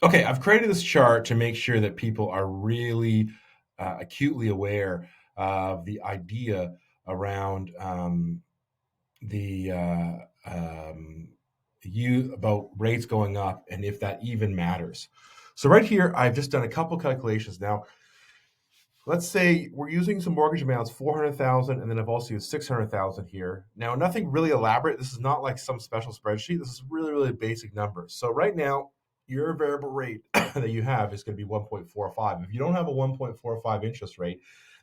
Okay, I've created this chart to make sure that people are really acutely aware of the idea around the you about rates going up and if that even matters. So right here, I've just done a couple calculations. Now, let's say we're using some mortgage amounts, 400,000, and then I've also used 600,000 here. Now, nothing really elaborate. This is not like some special spreadsheet. This is really, really basic numbers. So right now, your variable rate that you have is going to be 1.45. If you don't have a 1.45 interest rate,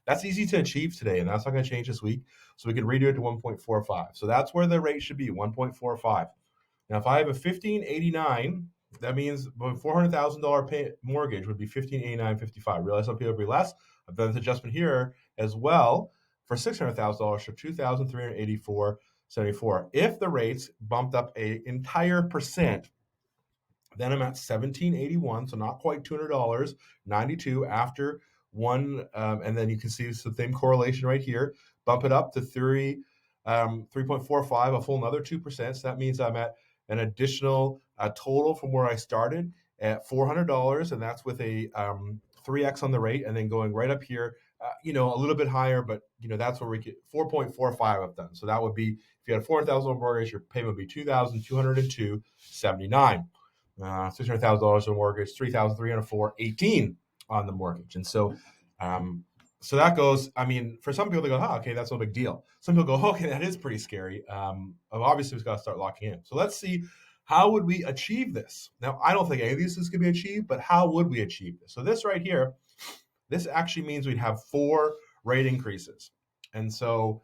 that's easy to achieve today, and that's not going to change this week. So we can redo it to 1.45. So that's where the rate should be, 1.45. Now, if I have a 1589, that means a $400,000 mortgage would be 1589.55. Realize some people would be less. I've done this adjustment here as well for $600,000 for 2,384.74. If the rates bumped up a entire percent, then I'm at 1781, so not quite $200, 92 after one, and then you can see the same correlation right here. Bump it up to 3.45, a full another 2%. So that means I'm at an additional total from where I started at $400, and that's with a 3x on the rate, and then going right up here, a little bit higher, but that's where we get 4.45 I've done. So that would be if you had a $400,000 mortgage, your payment would be $2,202.79. $600,000 on mortgage, 3,304.18 on the mortgage. And so that goes, I mean, for some people, they go, oh, okay, that's no big deal. Some people go, okay, that is pretty scary. Obviously, we've got to start locking in. So let's see, how would we achieve this? Now, I don't think any of these is going to be achieved, but how would we achieve this? So this right here, this actually means we'd have 4 rate increases. And so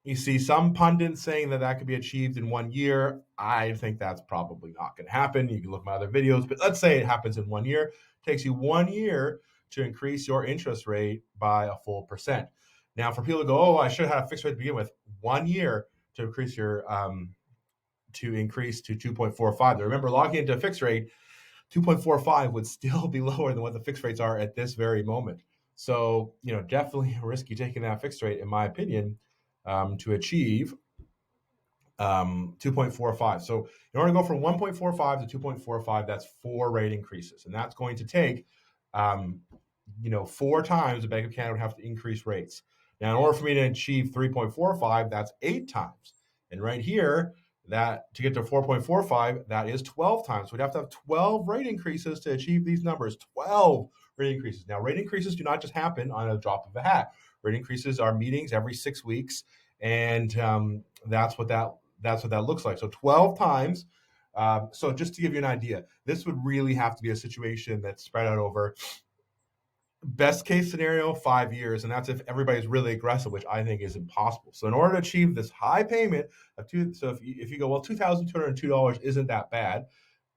you see some pundits saying that that could be achieved in 1 year. I think that's probably not going to happen. You can look at my other videos, but let's say it happens in 1 year. It takes you 1 year to increase your interest rate by a full percent. Now, for people to go, oh, I should have a fixed rate to begin with. 1 year to increase your to 2.45. Now, remember, locking into a fixed rate, 2.45 would still be lower than what the fixed rates are at this very moment. So, definitely risky taking that fixed rate, in my opinion, to achieve 2.45. So in order to go from 1.45 to 2.45, that's 4 rate increases. And that's going to take, 4 times the Bank of Canada would have to increase rates. Now, in order for me to achieve 3.45, that's 8 times. And right here, that to get to 4.45, that is 12 times. We'd have to have 12 rate increases to achieve these numbers. 12 rate increases. Now, rate increases do not just happen on a drop of a hat. Rate increases are meetings every 6 weeks, and that's what that looks like. So 12 times. So just to give you an idea, this would really have to be a situation that's spread out over best case scenario 5 years, and that's if everybody's really aggressive, which I think is impossible. So in order to achieve this high payment of so if you go, well, $2,202 isn't that bad.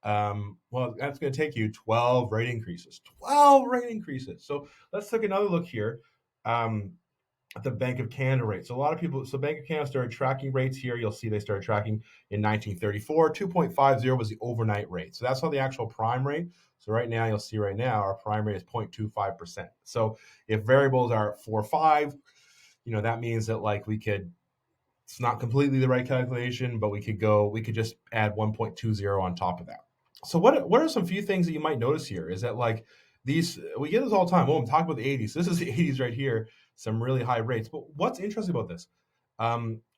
Well, that's going to take you 12 rate increases. 12 rate increases. So let's take another look here. The Bank of Canada rate. So a lot of people, so Bank of Canada started tracking rates here. You'll see they started tracking in 1934. 2.50 was the overnight rate. So that's not the actual prime rate. So right now, you'll see right now, our prime rate is 0.25%. So if variables are 4 or 5, that means that like it's not completely the right calculation, but we could just add 1.20 on top of that. So what are some few things that you might notice here is that like these, we get this all the time. Oh, I'm talking about the 80s. This is the 80s right here, some really high rates. But what's interesting about this?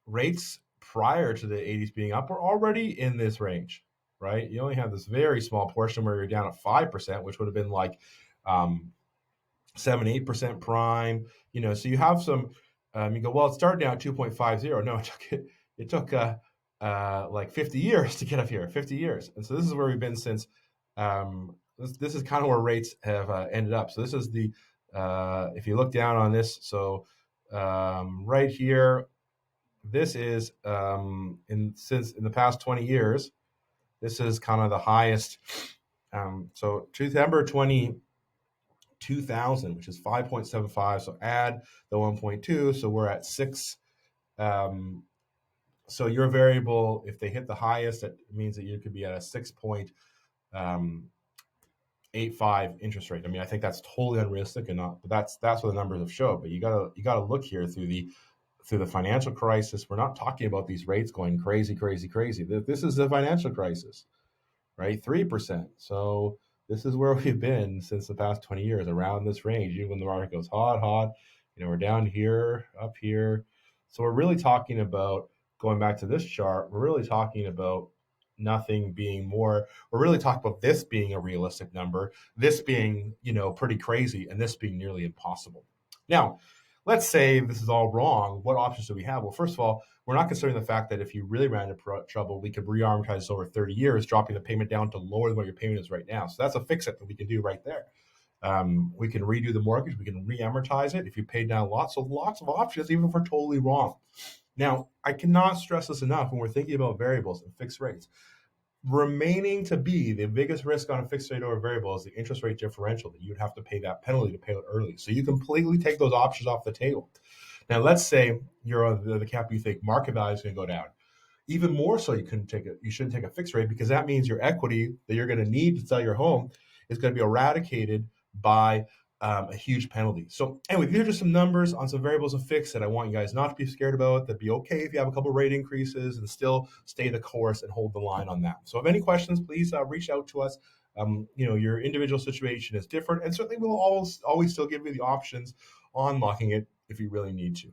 Rates prior to the 80s being up are already in this range, right? You only have this very small portion where you're down at 5%, which would have been like 7-8% prime. So you have some. You go, well, it started out at 2.50. No, it took like 50 years to get up here. 50 years, and so this is where we've been since. This is kind of where rates have ended up. So this is the if you look down on this, so right here, this is since in the past 20 years, this is kind of the highest. So September 2000, which is 5.75. So add the 1.2, so we're at 6. So your variable, if they hit the highest, that means that you could be at a 6.85 interest rate. I mean, I think that's totally unrealistic and not, but that's what the numbers have showed. But you gotta look here through the financial crisis. We're not talking about these rates going crazy, crazy, crazy. This is the financial crisis, right? 3%. So this is where we've been since the past 20 years, around this range. Even when the market goes hot, hot, we're down here, up here. So we're really talking about, going back to this chart, we're really talking about nothing being more, we're really talking about this being a realistic number, this being, pretty crazy, and this being nearly impossible. Now, let's say this is all wrong. What options do we have? Well, first of all, we're not considering the fact that if you really ran into trouble, we could re-amortize this over 30 years, dropping the payment down to lower than what your payment is right now. So that's a fix-it that we can do right there. We can redo the mortgage. We can re-amortize it if you paid down lots. So lots of options, even if we're totally wrong. Now, I cannot stress this enough when we're thinking about variables and fixed rates. Remaining to be the biggest risk on a fixed rate over variable is the interest rate differential, that you'd have to pay that penalty to pay it early. So you completely take those options off the table. Now, let's say you're on the cap, you think market value is going to go down. Even more so, you shouldn't take a fixed rate, because that means your equity that you're going to need to sell your home is going to be eradicated by a huge penalty. So anyway, these are just some numbers on some variables of fixed that I want you guys not to be scared about. That'd be okay if you have a couple rate increases and still stay the course and hold the line on that. So if any questions, please reach out to us. Your individual situation is different, and certainly we'll always still give you the options on locking it if you really need to.